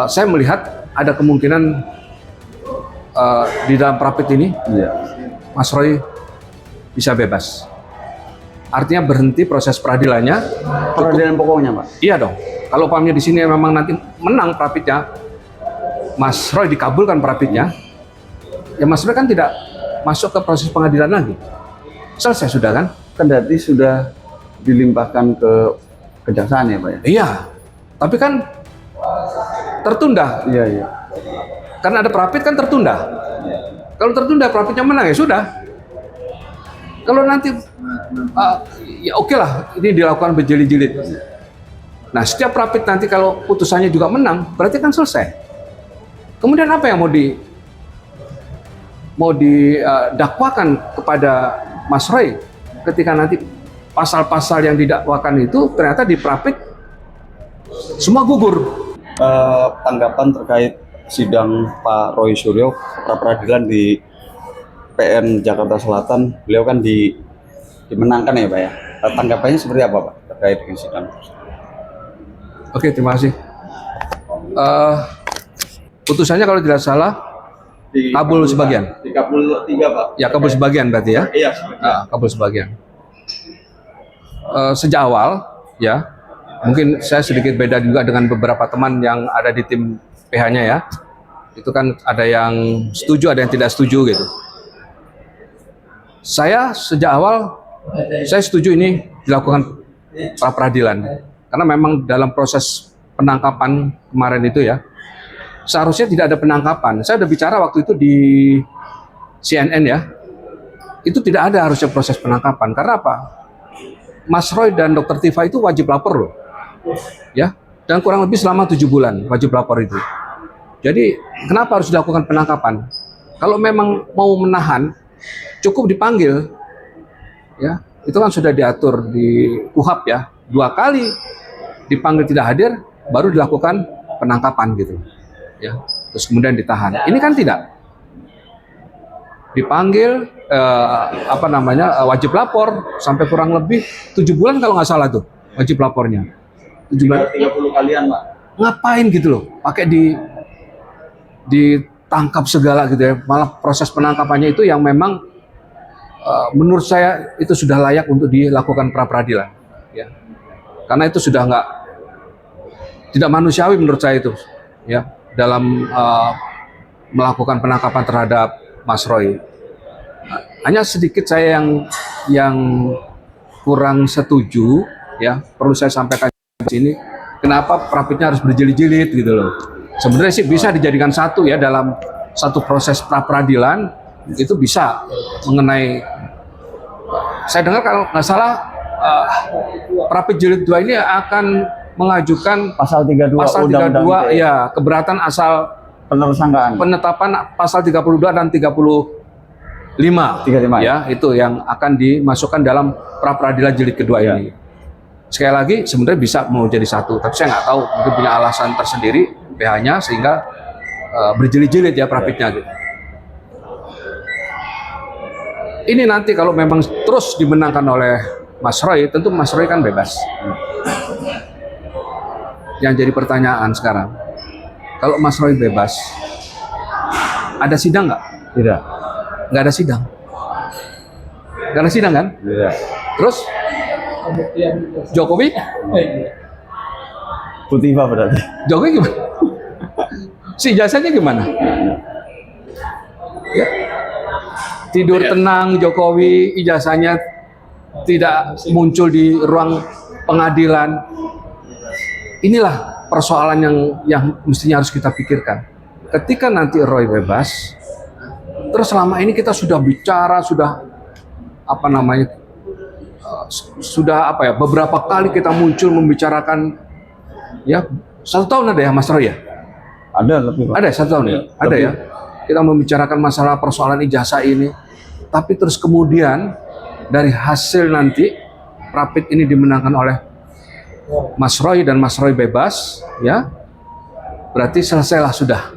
saya melihat ada kemungkinan di dalam Prapit ini Mas Roy bisa bebas. Artinya berhenti proses peradilannya. Peradilan pokoknya, Pak? Iya dong. Kalau umpamanya di sini memang nanti menang Prapitnya, Mas Roy dikabulkan Prapitnya, ya Mas Roy kan tidak masuk ke proses pengadilan lagi. Selesai sudah kan? Kan berarti sudah dilimpahkan ke kejaksaan ya, Pak ya? Iya. Tapi kan tertunda. Iya, iya. Karena ada Prapit kan tertunda. Kalau tertunda Prapitnya menang ya sudah. Kalau nanti ya oke lah, ini dilakukan berjilid-jilid. Nah, setiap Prapit nanti kalau putusannya juga menang, berarti kan selesai. Kemudian apa yang mau didakwakan kepada Mas Roy ketika nanti pasal-pasal yang didakwakan itu ternyata di Prapit semua gugur. Tanggapan terkait sidang Pak Roy Suryo pra peradilan di PN Jakarta Selatan, beliau kan dimenangkan ya, Pak ya. Tanggapannya seperti apa, Pak, terkait dengan sidang? Oke, terima kasih. Putusannya kalau tidak salah kabul sebagian. Dikabul 3, Pak. Ya, kabul sebagian berarti ya. Iya, Kabul sebagian. Sejak awal ya, mungkin saya sedikit beda juga dengan beberapa teman yang ada di tim PH-nya ya. Itu kan ada yang setuju, ada yang tidak setuju gitu. Saya sejak awal saya setuju ini dilakukan pra peradilan karena memang dalam proses penangkapan kemarin itu ya seharusnya tidak ada penangkapan. Saya udah bicara waktu itu di CNN ya, itu tidak ada harusnya proses penangkapan. Karena apa? Mas Roy dan Dr. Tifa itu wajib lapor loh, ya, dan kurang lebih selama 7 bulan wajib lapor itu. Jadi kenapa harus dilakukan penangkapan? Kalau memang mau menahan, cukup dipanggil, ya, itu kan sudah diatur di KUHP ya, 2 kali dipanggil tidak hadir, baru dilakukan penangkapan gitu, ya, terus kemudian ditahan. Ini kan tidak dipanggil, wajib lapor sampai kurang lebih 7 bulan kalau nggak salah tuh wajib lapornya. 7 bulan. 30 kalian, Pak. Ngapain gitu loh, pakai ditangkap segala gitu ya. Malah proses penangkapannya itu yang memang menurut saya itu sudah layak untuk dilakukan pra peradilan, ya. Karena itu sudah tidak manusiawi menurut saya itu, ya, dalam melakukan penangkapan terhadap Mas Roy. Hanya sedikit saya yang kurang setuju, ya, perlu saya sampaikan di sini. Kenapa Prapitnya harus berjilid-jilid gitu loh? Sebenarnya sih bisa dijadikan satu ya, dalam satu proses pra peradilan itu bisa mengenai. Saya dengar kalau nggak salah Prapit jilid 2 ini akan mengajukan Pasal 32 Undang-Undang ya, keberatan asal penersangkaan. Penetapan pasal 32 dan 35 ya, itu yang akan dimasukkan dalam pra peradilan jilid kedua ini. Sekali lagi sebenarnya bisa mau jadi satu, tapi saya nggak tahu, mungkin punya alasan tersendiri PH-nya sehingga berjilid-jilid ya Prapitnya gitu. Ini nanti kalau memang terus dimenangkan oleh Mas Roy, tentu Mas Roy kan bebas. Yang jadi pertanyaan sekarang, kalau Mas Roy bebas, ada sidang nggak? Tidak. Nggak ada sidang. Nggak ada sidang kan? Tidak. Terus Jokowi? Putifa berarti. Jokowi gimana? Si ijazahnya gimana? Ya. Tidur tenang Jokowi, ijazahnya tidak muncul di ruang pengadilan. Inilah persoalan yang mestinya harus kita pikirkan. Ketika nanti Roy bebas, terus selama ini kita sudah bicara, sudah beberapa kali kita muncul membicarakan, ya, 1 tahun ada ya Mas Roy ya? Ada lebih, Pak. Ada 1 tahun ya? Ada ya? Kita membicarakan masalah persoalan ijazah ini, tapi terus kemudian dari hasil nanti Prapit ini dimenangkan oleh Mas Roy dan Mas Roy bebas, ya, berarti selesailah sudah.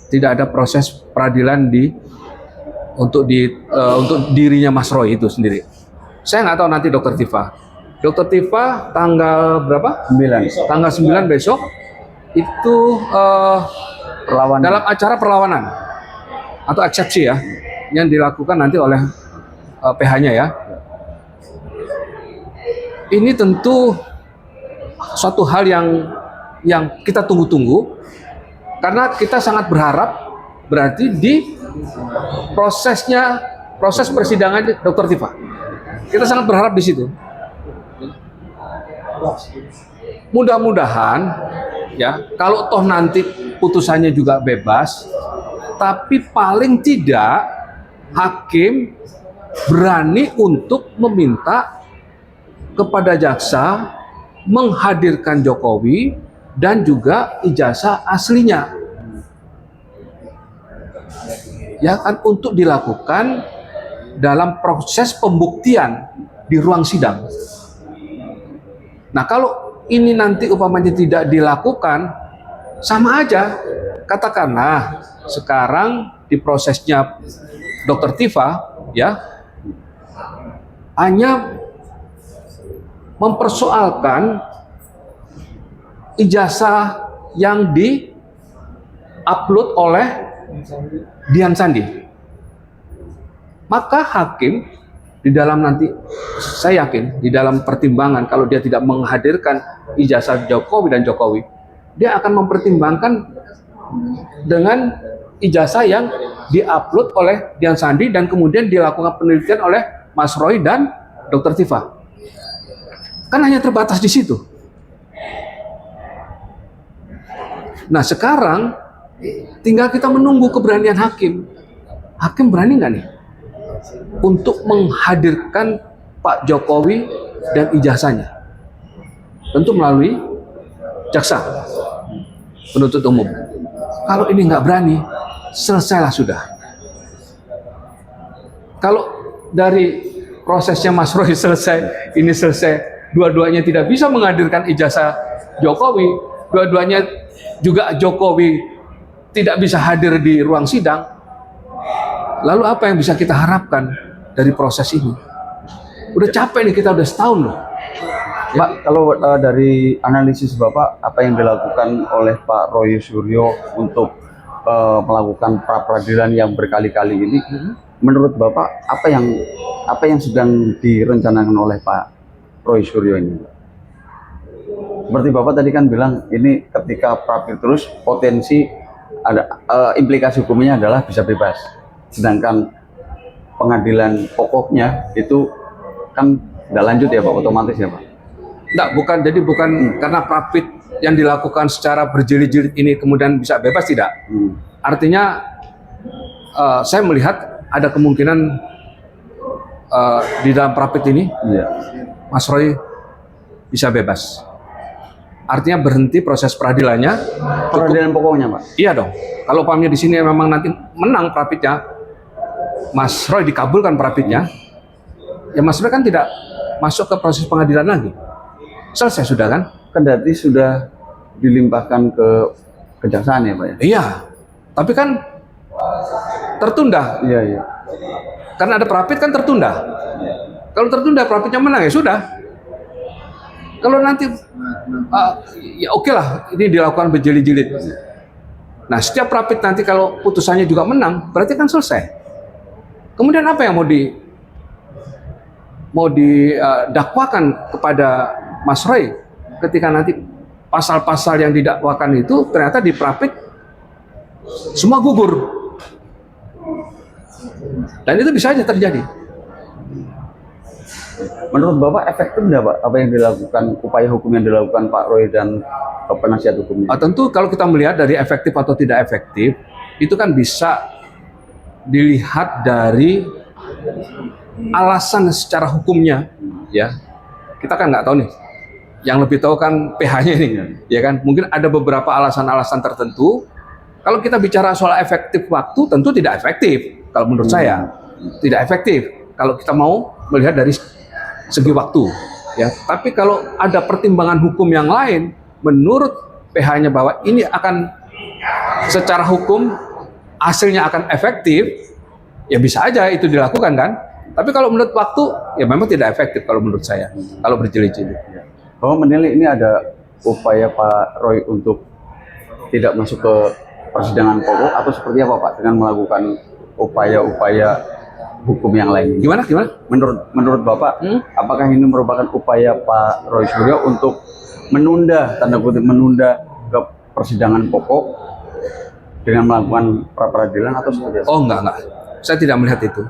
Tidak ada proses peradilan untuk dirinya Mas Roy itu sendiri. Saya nggak tahu nanti Dr. Tifa tanggal berapa? 9. Tanggal 9 besok itu Perlawanan. dalam acara perlawanan atau eksepsi ya, yang dilakukan nanti oleh PH-nya ya. Ini tentu suatu hal yang kita tunggu-tunggu, karena kita sangat berharap berarti di proses persidangan Dr. Tifa. Kita sangat berharap di situ. Mudah-mudahan ya, kalau toh nanti putusannya juga bebas, tapi paling tidak hakim berani untuk meminta kepada jaksa menghadirkan Jokowi dan juga ijazah aslinya, ya kan, untuk dilakukan dalam proses pembuktian di ruang sidang. Nah, kalau ini nanti umpamanya tidak dilakukan, sama aja. Katakanlah sekarang di prosesnya Dr. Tifa ya, hanya mempersoalkan ijazah yang di-upload oleh Dian Sandi. Maka hakim di dalam nanti, saya yakin di dalam pertimbangan, kalau dia tidak menghadirkan ijazah Jokowi dan Jokowi, dia akan mempertimbangkan dengan ijazah yang di-upload oleh Dian Sandi dan kemudian dilakukan penelitian oleh Mas Roy dan Dr. Tifa. Kan hanya terbatas di situ. Nah, sekarang tinggal kita menunggu keberanian hakim. Hakim berani nggak nih untuk menghadirkan Pak Jokowi dan ijazahnya? Tentu melalui jaksa penuntut umum. Kalau ini nggak berani, selesailah sudah. Kalau dari prosesnya Mas Roy selesai, ini selesai, dua-duanya tidak bisa menghadirkan ijazah Jokowi, dua-duanya juga Jokowi tidak bisa hadir di ruang sidang, lalu apa yang bisa kita harapkan dari proses ini? Udah capek nih, kita udah setahun loh. Pak, kalau dari analisis Bapak, apa yang dilakukan oleh Pak Roy Suryo untuk melakukan pra peradilan yang berkali-kali ini, menurut Bapak apa yang sedang direncanakan oleh Pak Roy Suryo ini? Seperti Bapak tadi kan bilang, ini ketika pra terus potensi ada implikasi hukumnya adalah bisa bebas. Sedangkan pengadilan pokoknya itu kan nggak lanjut ya Pak, otomatis ya Pak? Nggak, bukan. Jadi bukan karena prapit yang dilakukan secara berjilid-jilid ini kemudian bisa bebas, tidak. Artinya saya melihat ada kemungkinan di dalam prapit ini Mas Roy bisa bebas. Artinya berhenti proses peradilannya. Peradilan pokoknya Pak? Iya dong. Kalau umpamanya di sini memang nanti menang prapitnya, Mas Roy dikabulkan prapitnya, ya Mas Roy kan tidak masuk ke proses pengadilan lagi. Selesai sudah kan? Kendati sudah dilimpahkan ke kejaksaan ya Pak ya? Iya. Tapi kan tertunda. Iya. Karena ada prapit kan tertunda. Kalau tertunda prapitnya menang ya sudah. Kalau nanti ya oke lah, ini dilakukan berjilid-jilid. Nah, setiap prapit nanti kalau putusannya juga menang, berarti kan selesai. Kemudian apa yang mau didakwakan kepada Mas Roy ketika nanti pasal-pasal yang didakwakan itu ternyata di prapit semua gugur. Dan itu bisa aja terjadi. Menurut Bapak efektif nggak Pak apa yang dilakukan, upaya hukum yang dilakukan Pak Roy dan penasihat hukumnya? Tentu kalau kita melihat dari efektif atau tidak efektif, itu kan bisa dilihat dari alasan secara hukumnya, ya. Kita kan nggak tahu nih. Yang lebih tahu kan PH-nya ini, ya kan. Mungkin ada beberapa alasan-alasan tertentu. Kalau kita bicara soal efektif waktu, tentu tidak efektif. Kalau menurut saya, tidak efektif. Kalau kita mau melihat dari segi waktu, ya. Tapi kalau ada pertimbangan hukum yang lain, menurut PH-nya bahwa ini akan secara hukum hasilnya akan efektif, ya bisa aja itu dilakukan kan. Tapi kalau menurut waktu, ya memang tidak efektif kalau menurut saya. Kalau berjilid-jilid. Bahwa menilai ini ada upaya Pak Roy untuk tidak masuk ke persidangan pokok atau seperti apa Pak dengan melakukan upaya-upaya hukum yang lain? Gimana? Menurut Bapak, apakah ini merupakan upaya Pak Roy Suryo untuk menunda, tanda kutip menunda ke persidangan pokok dengan melakukan pra peradilan atau seperti apa? Oh enggak. Saya tidak melihat itu.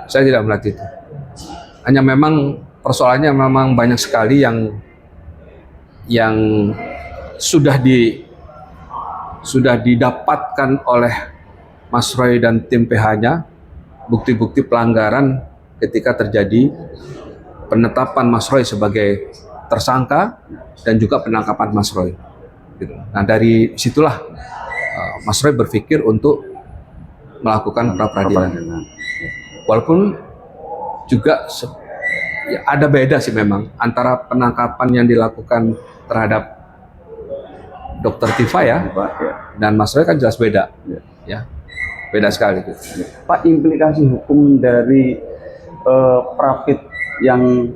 Saya tidak melihat itu. Hanya memang persoalannya memang banyak sekali yang sudah didapatkan oleh Mas Roy dan tim PH-nya, bukti-bukti pelanggaran ketika terjadi penetapan Mas Roy sebagai tersangka dan juga penangkapan Mas Roy. Gitu. Nah dari situlah Mas Roy berpikir untuk melakukan pra peradilan. Walaupun juga ya, ada beda sih memang antara penangkapan yang dilakukan terhadap Dr. Tifa ya dan Mas Roy kan jelas beda. Ya. Beda sekali. Pak, implikasi hukum dari Prapit yang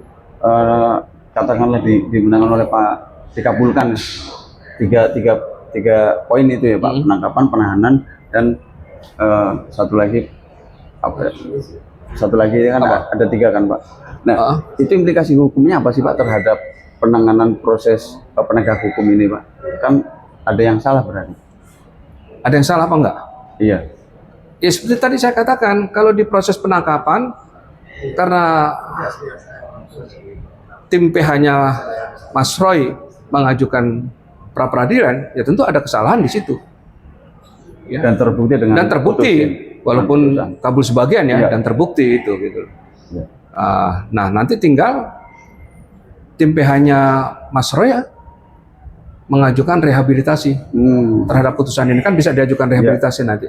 katakanlah dimenangkan oleh Pak, dikabulkan tiga poin itu ya Pak, penangkapan, penahanan, dan satu lagi kan ada tiga kan Pak. Nah itu implikasi hukumnya apa sih Pak terhadap penanganan proses penegak hukum ini Pak? Kan ada yang salah berarti. Ada yang salah apa enggak? Iya. Ya seperti tadi saya katakan, kalau di proses penangkapan karena tim PH-nya Mas Roy mengajukan pra peradilan, ya tentu ada kesalahan di situ. Ya. Dan terbukti walaupun kabul sebagian ya, dan terbukti itu gitu. Ya. Nah nanti tinggal tim PH-nya Mas Roy ya, mengajukan rehabilitasi terhadap putusan ini, kan bisa diajukan rehabilitasi nanti.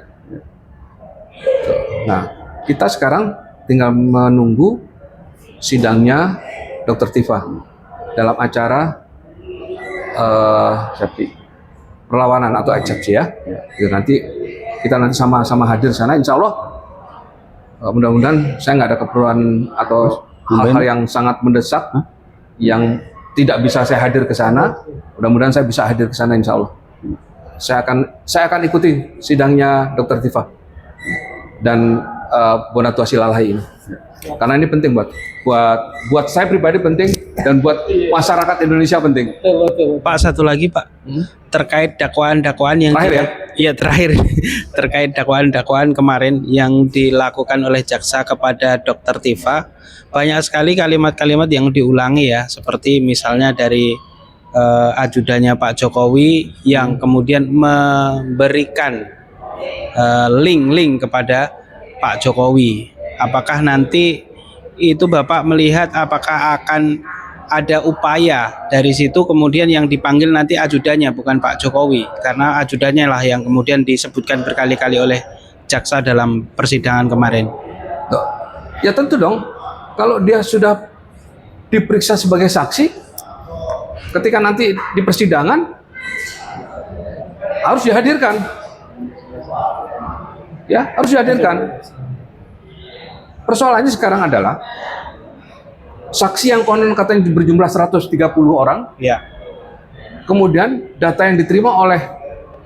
Nah kita sekarang tinggal menunggu sidangnya Dr. Tifa dalam acara perlawanan atau eksepsi ya. Jadi nanti kita sama-sama hadir sana, insya Allah. Mudah-mudahan saya nggak ada keperluan atau hal-hal yang sangat mendesak yang tidak bisa saya hadir ke sana. Mudah-mudahan saya bisa hadir ke sana, insya Allah. Saya akan ikuti sidangnya Dr. Tifa dan Bonatua Silalai ini. Karena ini penting buat saya pribadi penting dan buat masyarakat Indonesia penting. Pak, satu lagi Pak, terkait dakwaan-dakwaan yang terakhir terkait dakwaan-dakwaan kemarin yang dilakukan oleh jaksa kepada Dr. Tifa, banyak sekali kalimat-kalimat yang diulangi ya, seperti misalnya dari ajudannya Pak Jokowi yang kemudian memberikan link kepada Pak Jokowi. Apakah nanti itu Bapak melihat apakah akan ada upaya dari situ kemudian yang dipanggil nanti ajudannya bukan Pak Jokowi, karena ajudannya lah yang kemudian disebutkan berkali-kali oleh jaksa dalam persidangan kemarin? Ya tentu dong, kalau dia sudah diperiksa sebagai saksi, ketika nanti di persidangan harus dihadirkan. Ya, harus dihadirkan. Persoalannya sekarang adalah saksi yang konon katanya berjumlah 130 orang. Ya. Kemudian data yang diterima oleh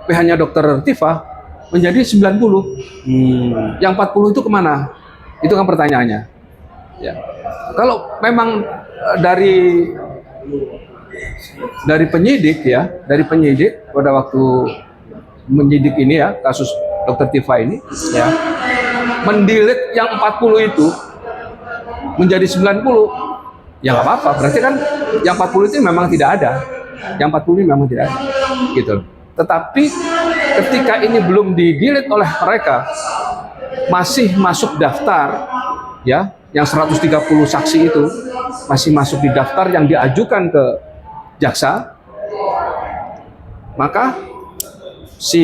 PH-nya Dr. Tifa menjadi 90. Yang 40 itu kemana? Itu kan pertanyaannya. Ya. Kalau memang dari penyidik ya, dari penyidik pada waktu menyidik ini ya, kasus Dr. Tifa ini ya, mendelete yang 40 itu menjadi 90, ya nggak apa-apa. Berarti kan yang 40 itu memang tidak ada. Yang 40 ini memang tidak ada. Gitu. Tetapi ketika ini belum di-delete oleh mereka, masih masuk daftar ya, yang 130 saksi itu masih masuk di daftar yang diajukan ke jaksa, maka si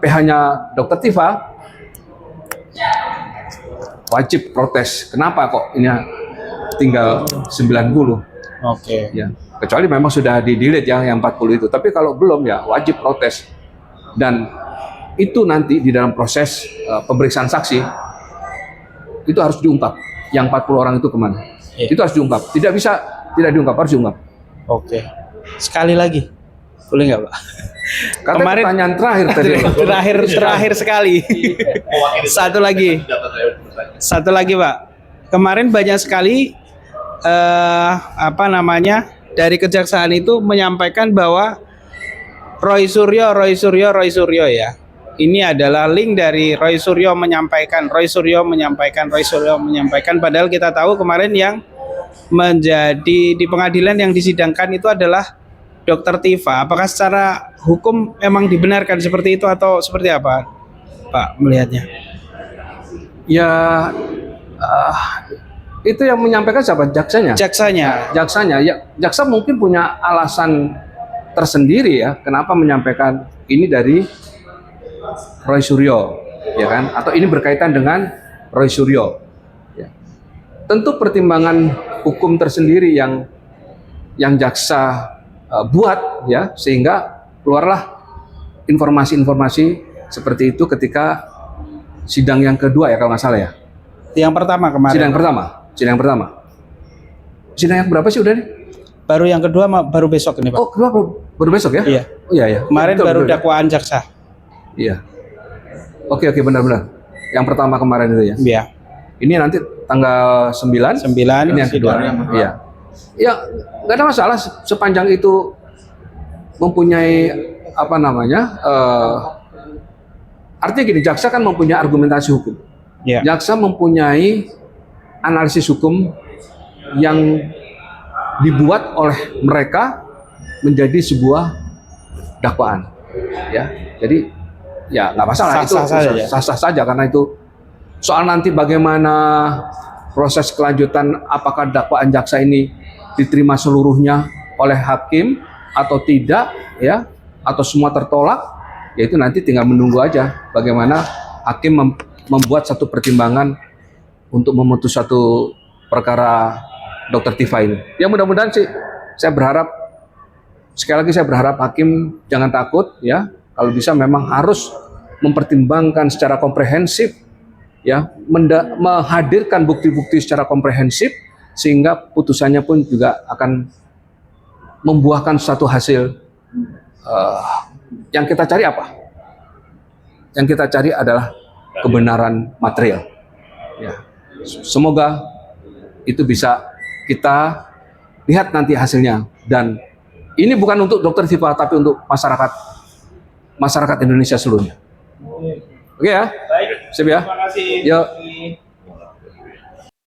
PH-nya Dr. Tifa wajib protes. Kenapa kok ini tinggal 90? Oke. Ya, kecuali memang sudah di-delete ya yang 40 itu. Tapi kalau belum ya wajib protes. Dan itu nanti di dalam proses pemeriksaan saksi itu harus diungkap. Yang 40 orang itu kemana? Itu harus diungkap. Tidak bisa tidak diungkap, harus diungkap. Oke. Sekali lagi, boleh nggak Pak? Kata Kemarin- pertanyaan terakhir tadi. terakhir sekali. Satu lagi Pak. Kemarin banyak sekali dari kejaksaan itu menyampaikan bahwa Roy Suryo ya. Ini adalah link dari Roy Suryo menyampaikan. Padahal kita tahu kemarin yang menjadi di pengadilan yang disidangkan itu adalah Dokter Tifa. Apakah secara hukum memang dibenarkan seperti itu atau seperti apa, Pak, melihatnya? Ya, itu yang menyampaikan siapa? Jaksanya. Jaksanya, ya jaksa mungkin punya alasan tersendiri ya, kenapa menyampaikan ini dari Roy Suryo, ya kan? Atau ini berkaitan dengan Roy Suryo. Ya. Tentu pertimbangan hukum tersendiri yang jaksa buat ya, sehingga keluarlah informasi-informasi seperti itu ketika sidang yang kedua ya kalau nggak salah ya. Yang pertama kemarin. Sidang pertama. Sidang yang berapa sih udah nih? Baru yang kedua baru besok ini Pak. Oh, kedua baru besok ya? Iya. Oh iya ya. Kemarin Betul, baru betul. dakwaan jaksa. Iya. Oke benar-benar. Yang pertama kemarin itu ya. Iya. Ini nanti tanggal 9. 9 Ini yang kedua. Iya. Ya, nggak ada masalah sepanjang itu mempunyai artinya gini, jaksa kan mempunyai argumentasi hukum. Iya. Jaksa mempunyai analisis hukum yang dibuat oleh mereka menjadi sebuah dakwaan. Ya, jadi ya nggak masalah, sah-sah saja karena itu soal nanti bagaimana proses kelanjutan, apakah dakwaan jaksa ini diterima seluruhnya oleh hakim atau tidak, ya, atau semua tertolak, ya itu nanti tinggal menunggu aja bagaimana hakim membuat satu pertimbangan untuk memutus satu perkara Dokter Tifa ini. Ya mudah-mudahan sih, sekali lagi saya berharap hakim jangan takut ya, kalau bisa memang harus mempertimbangkan secara komprehensif ya, menghadirkan bukti-bukti secara komprehensif sehingga putusannya pun juga akan membuahkan suatu hasil. Yang kita cari apa? Yang kita cari adalah kebenaran material. Ya. Semoga itu bisa kita lihat nanti hasilnya, dan ini bukan untuk Dokter Tifa tapi untuk masyarakat Indonesia seluruhnya. Oke ya? Baik. Sip ya? Terima kasih. Yuk.